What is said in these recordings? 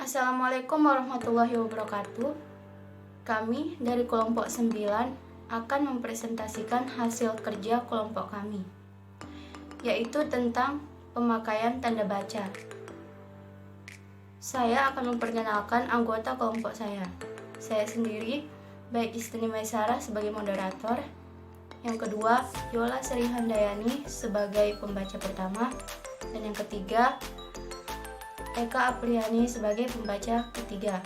Assalamualaikum warahmatullahi wabarakatuh. Kami dari kelompok 9 akan mempresentasikan hasil kerja kelompok kami, yaitu tentang pemakaian tanda baca. Saya akan memperkenalkan anggota kelompok saya. Saya sendiri, Baik Istri Maisarah sebagai moderator. Yang kedua, Yola Sri Handayani sebagai pembaca pertama. Dan yang ketiga, Eka Apriani sebagai pembaca ketiga.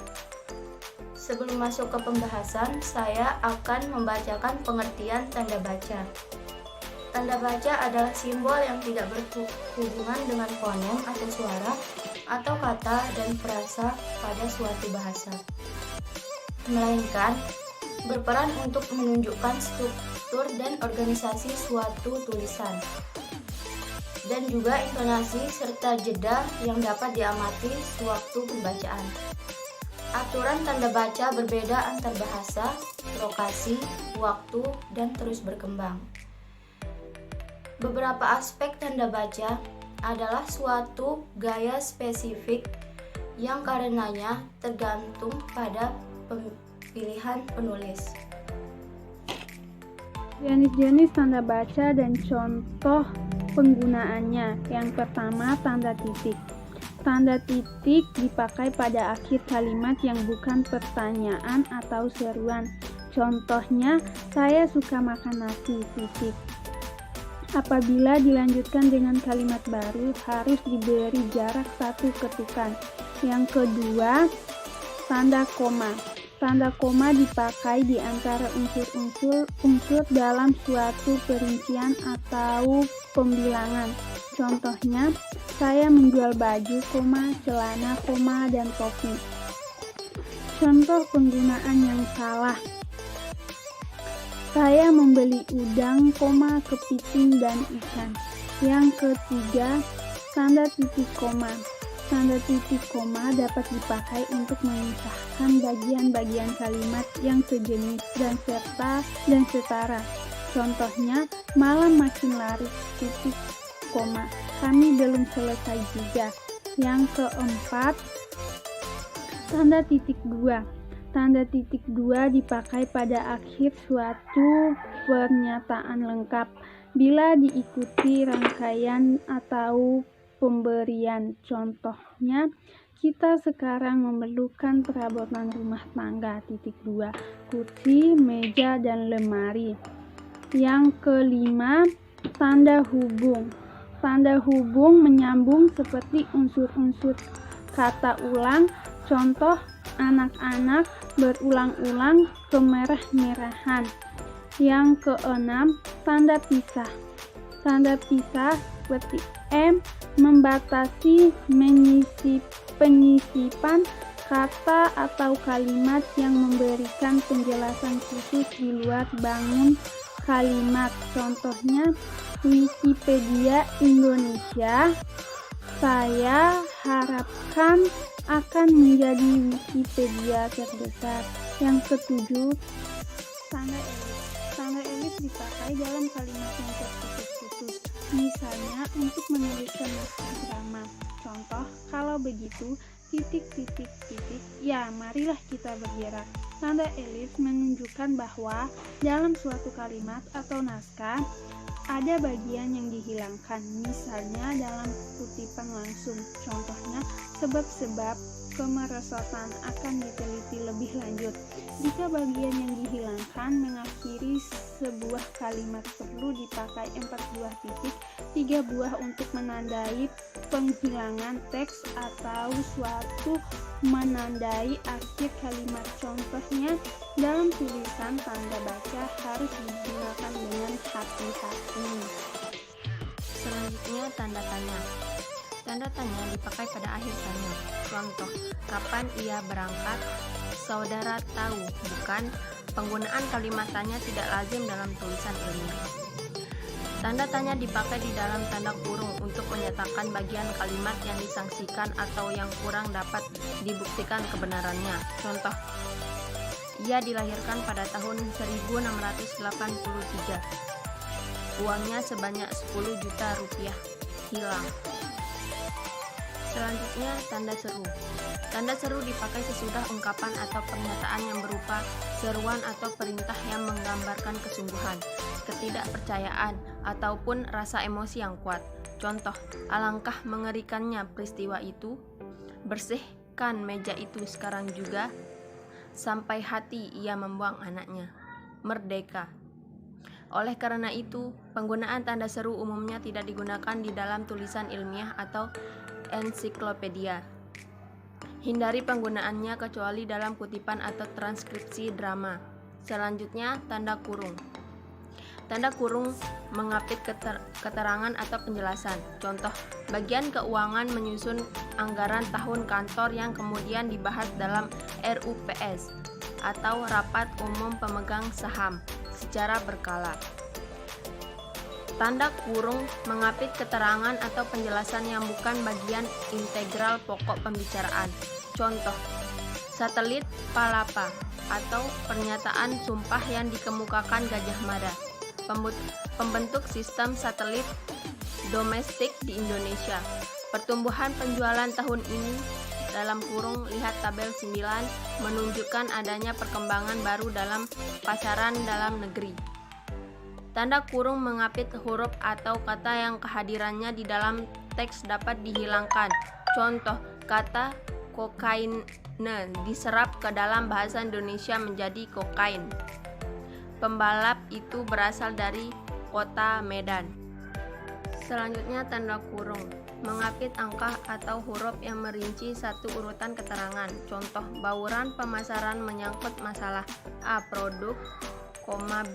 Sebelum masuk ke pembahasan, saya akan membacakan pengertian tanda baca. Tanda baca adalah simbol yang tidak berhubungan dengan fonem atau suara atau kata dan frasa pada suatu bahasa, melainkan berperan untuk menunjukkan struktur dan organisasi suatu tulisan, dan juga intonasi serta jeda yang dapat diamati sewaktu pembacaan. Aturan tanda baca berbeda antar bahasa, lokasi, waktu, dan terus berkembang. Beberapa aspek tanda baca adalah suatu gaya spesifik yang karenanya tergantung pada pilihan penulis. Jenis-jenis tanda baca dan contoh penggunaannya. Yang pertama, tanda titik. Tanda titik dipakai pada akhir kalimat yang bukan pertanyaan atau seruan. Contohnya, saya suka makan nasi, titik. Apabila dilanjutkan dengan kalimat baru, harus diberi jarak 1 ketukan. Yang kedua, tanda koma. Tanda koma dipakai di antara unsur dalam suatu perincian atau pembilangan. Contohnya, saya menjual baju, celana, dan topi. Contoh penggunaan yang salah. Saya membeli udang, kepiting, dan ikan. Yang ketiga, tanda titik koma. Tanda titik koma dapat dipakai untuk memisahkan bagian-bagian kalimat yang sejenis dan setara. Contohnya, malam makin larut, titik koma. Kami belum selesai juga. Yang keempat, tanda titik dua. Tanda titik dua dipakai pada akhir suatu pernyataan lengkap bila diikuti rangkaian atau pemberian. Contohnya, kita sekarang memerlukan perabotan rumah tangga, titik dua, kursi, meja, dan lemari. Yang kelima, tanda hubung. Tanda hubung menyambung seperti unsur-unsur kata ulang. Contoh, anak-anak, berulang-ulang, kemerah-merahan. Yang keenam, tanda pisah. Tanda pisah seperti membatasi, penyisipan kata atau kalimat yang memberikan penjelasan khusus di luar bangun kalimat. Contohnya, Wikipedia Indonesia, saya harapkan akan menjadi Wikipedia terbesar. Yang ketujuh, tanda elif. Tanda elif dipakai dalam kalimat yang terputus-putus. Misalnya, untuk menuliskan naskah drama. Contoh, kalau begitu, titik, ya marilah kita bergerak. Tanda elif menunjukkan bahwa dalam suatu kalimat atau naskah, ada bagian yang dihilangkan, misalnya dalam kutipan langsung. Contohnya, sebab-sebab kemerosotan akan diteliti lebih lanjut. Jika bagian yang dihilangkan mengakhiri sebuah kalimat, perlu dipakai 4 buah titik, 3 buah untuk menandai penghilangan teks atau suatu menandai akhir kalimat. Contohnya, dalam tulisan tanda baca harus digunakan dengan hati-hati. Selanjutnya, tanda tanya. Tanda tanya dipakai pada akhir tanya. Contoh, kapan ia berangkat? Saudara tahu, bukan? Penggunaan kalimat tanya tidak lazim dalam tulisan ilmiah. Tanda tanya dipakai di dalam tanda kurung untuk menyatakan bagian kalimat yang disangsikan atau yang kurang dapat dibuktikan kebenarannya. Contoh, ia dilahirkan pada tahun 1683. Uangnya sebanyak 10 juta rupiah hilang. Selanjutnya, tanda seru. Tanda seru dipakai sesudah ungkapan atau pernyataan yang berupa seruan atau perintah yang menggambarkan kesungguhan, ketidakpercayaan, ataupun rasa emosi yang kuat. Contoh, alangkah mengerikannya peristiwa itu, bersihkan meja itu sekarang juga, sampai hati ia membuang anaknya. Merdeka. Oleh karena itu, penggunaan tanda seru umumnya tidak digunakan di dalam tulisan ilmiah atau ensiklopedia. Hindari penggunaannya kecuali dalam kutipan atau transkripsi drama. Selanjutnya, tanda kurung. Tanda kurung mengapit keterangan atau penjelasan. Contoh, bagian keuangan menyusun anggaran tahun kantor yang kemudian dibahas dalam RUPS atau Rapat Umum Pemegang Saham secara berkala. Tanda kurung mengapit keterangan atau penjelasan yang bukan bagian integral pokok pembicaraan. Contoh, satelit Palapa atau pernyataan sumpah yang dikemukakan Gajah Mada, pembentuk sistem satelit domestik di Indonesia. Pertumbuhan penjualan tahun ini dalam kurung lihat tabel 9 menunjukkan adanya perkembangan baru dalam pasaran dalam negeri. Tanda kurung mengapit huruf atau kata yang kehadirannya di dalam teks dapat dihilangkan. Contoh, kata kokain diserap ke dalam bahasa Indonesia menjadi kokain. Pembalap itu berasal dari kota Medan. Selanjutnya, tanda kurung mengapit angka atau huruf yang merinci satu urutan keterangan. Contoh, bauran pemasaran menyangkut masalah A. Produk,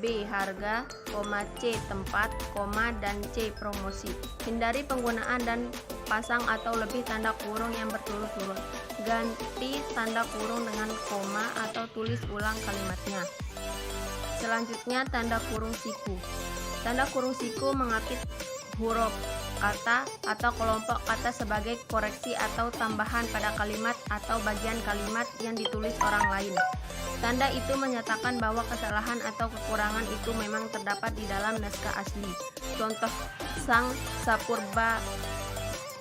B. Harga, C. Tempat, dan C. Promosi. Hindari penggunaan dan pasang atau lebih tanda kurung yang berturut-turut. Ganti tanda kurung dengan koma atau tulis ulang kalimatnya. Selanjutnya, tanda kurung siku. Tanda kurung siku mengapit huruf, kata, atau kelompok kata sebagai koreksi atau tambahan pada kalimat atau bagian kalimat yang ditulis orang lain. Tanda itu menyatakan bahwa kesalahan atau kekurangan itu memang terdapat di dalam naskah asli. Contoh, sang sapurba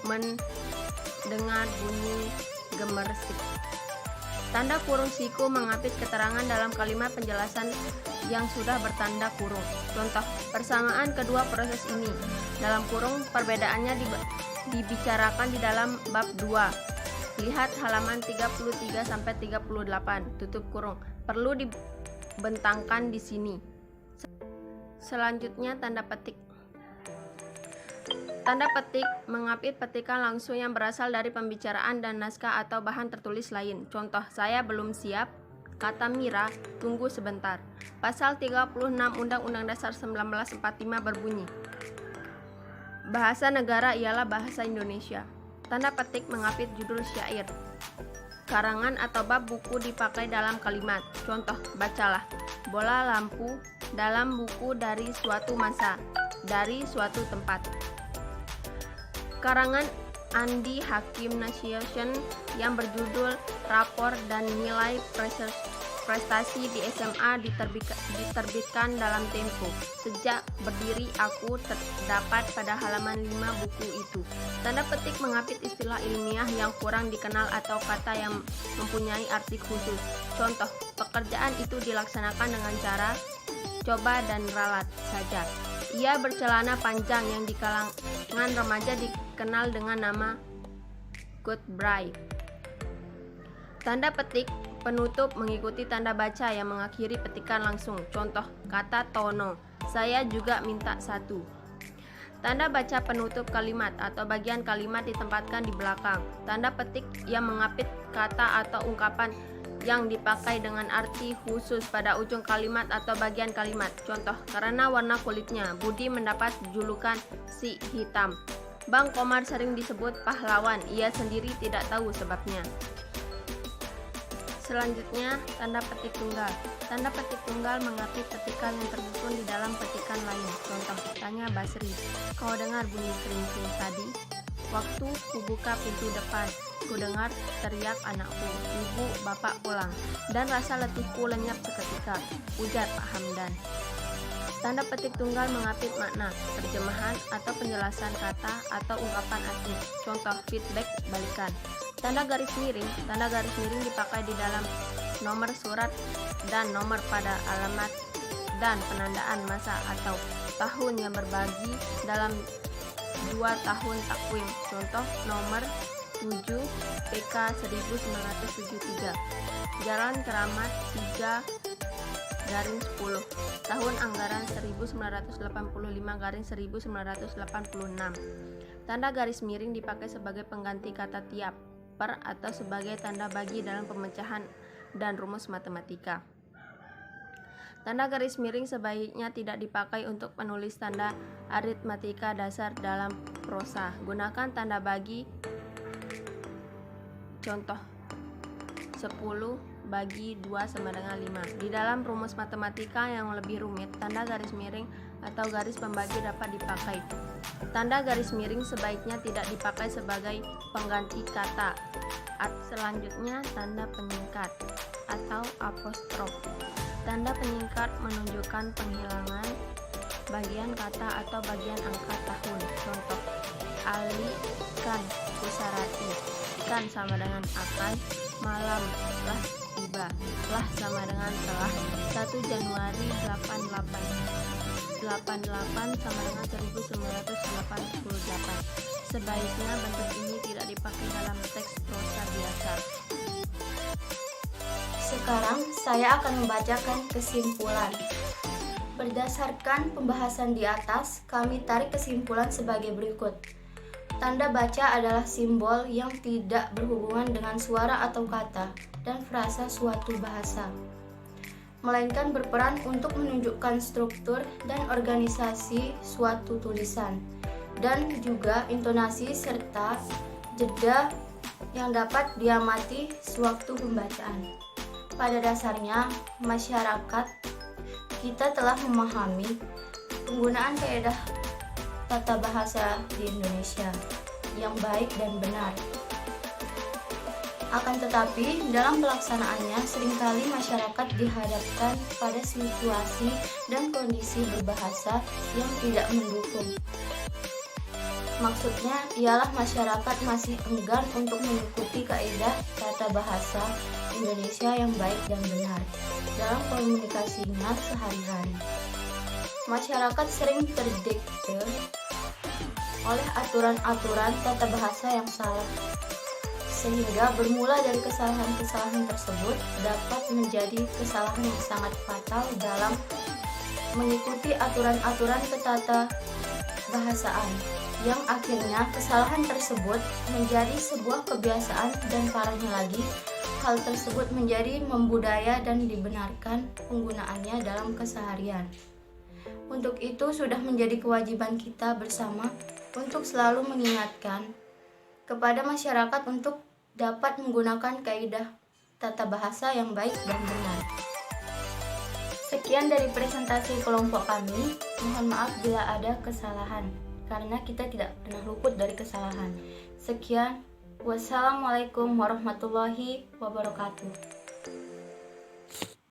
mendengar bunyi gemersik. Tanda kurung siku mengapit keterangan dalam kalimat penjelasan yang sudah bertanda kurung. Contoh, persamaan kedua proses ini. Dalam kurung, perbedaannya dibicarakan di dalam bab 2. Lihat halaman 33-38, tutup kurung. Perlu dibentangkan di sini. Selanjutnya, tanda petik. Tanda petik mengapit petikan langsung yang berasal dari pembicaraan dan naskah atau bahan tertulis lain. Contoh, saya belum siap, kata Mira, tunggu sebentar. Pasal 36 Undang-Undang Dasar 1945 berbunyi, bahasa negara ialah bahasa Indonesia. Tanda petik mengapit judul syair, karangan atau bab buku dipakai dalam kalimat. Contoh, bacalah, bola lampu dalam buku dari suatu masa, dari suatu tempat. Karangan Andi Hakim Nation yang berjudul Rapor dan Nilai Prestasi di SMA diterbitkan dalam Tempo. Sejak berdiri aku terdapat pada halaman 5 buku itu. Tanda petik mengapit istilah ilmiah yang kurang dikenal atau kata yang mempunyai arti khusus. Contoh, pekerjaan itu dilaksanakan dengan cara coba dan ralat saja. Ia bercelana panjang yang di kalangan remaja dikenal dengan nama Goodbye. Tanda petik penutup mengikuti tanda baca yang mengakhiri petikan langsung. Contoh, kata Tono, saya juga minta satu. Tanda baca penutup kalimat atau bagian kalimat ditempatkan di belakang. Tanda petik yang mengapit kata atau ungkapan yang dipakai dengan arti khusus pada ujung kalimat atau bagian kalimat. Contoh, karena warna kulitnya, Budi mendapat julukan si hitam. Bang Komar sering disebut pahlawan, ia sendiri tidak tahu sebabnya. Selanjutnya, tanda petik tunggal. Tanda petik tunggal mengapit petikan yang tersusun di dalam petikan lain. Contoh, tanya Basri, kau dengar bunyi kerincing tadi? Waktu kubuka pintu depan, kudengar teriak anakku, ibu, bapak pulang, dan rasa letihku lenyap seketika, ujar Pak Hamdan. Tanda petik tunggal mengapit makna, terjemahan, atau penjelasan kata atau ungkapan asing. Contoh feedback, balikan. Tanda garis miring dipakai di dalam nomor surat dan nomor pada alamat dan penandaan masa atau tahun yang berbagi dalam 2 tahun takwim. Contoh nomor 7 PK 1973, Jalan Keramat 3/10, tahun anggaran 1985/1986. Tanda garis miring dipakai sebagai pengganti kata tiap, per, atau sebagai tanda bagi dalam pemecahan dan rumus matematika. Tanda garis miring sebaiknya tidak dipakai untuk menulis tanda aritmatika dasar dalam prosa. Gunakan tanda bagi. Contoh 10 bagi 2 sama dengan 5. Di dalam rumus matematika yang lebih rumit, tanda garis miring atau garis pembagi dapat dipakai. Tanda garis miring sebaiknya tidak dipakai sebagai pengganti kata. Selanjutnya, tanda penyingkat atau apostrof. Tanda penyingkat menunjukkan penghilangan bagian kata atau bagian angka tahun. Contoh, Ali kan Kusarati. Kan sama dengan akan, malam lah tiba, lah sama dengan telah. 1 Januari 88 sama dengan 1988. Sebaiknya bentuk ini tidak dipakai dalam teks prosa biasa. Sekarang saya akan membacakan kesimpulan. Berdasarkan pembahasan di atas, kami tarik kesimpulan sebagai berikut. Tanda baca adalah simbol yang tidak berhubungan dengan suara atau kata dan frasa suatu bahasa, melainkan berperan untuk menunjukkan struktur dan organisasi suatu tulisan, dan juga intonasi serta jeda yang dapat diamati sewaktu pembacaan. Pada dasarnya, masyarakat kita telah memahami penggunaan kaidah tata bahasa di Indonesia yang baik dan benar. Akan tetapi, dalam pelaksanaannya seringkali masyarakat dihadapkan pada situasi dan kondisi berbahasa yang tidak mendukung. Maksudnya ialah masyarakat masih enggan untuk mengikuti kaidah tata bahasa Indonesia yang baik dan benar dalam komunikasinya sehari-hari. Masyarakat sering terdikte oleh aturan-aturan tata bahasa yang salah, sehingga bermula dari kesalahan-kesalahan tersebut dapat menjadi kesalahan yang sangat fatal dalam mengikuti aturan-aturan ketata bahasaan, yang akhirnya kesalahan tersebut menjadi sebuah kebiasaan dan parahnya lagi, hal tersebut menjadi membudaya dan dibenarkan penggunaannya dalam keseharian. Untuk itu sudah menjadi kewajiban kita bersama untuk selalu mengingatkan kepada masyarakat untuk dapat menggunakan kaidah tata bahasa yang baik dan benar. Sekian dari presentasi kelompok kami. Mohon maaf bila ada kesalahan, karena kita tidak pernah luput dari kesalahan. Sekian, wassalamualaikum warahmatullahi wabarakatuh.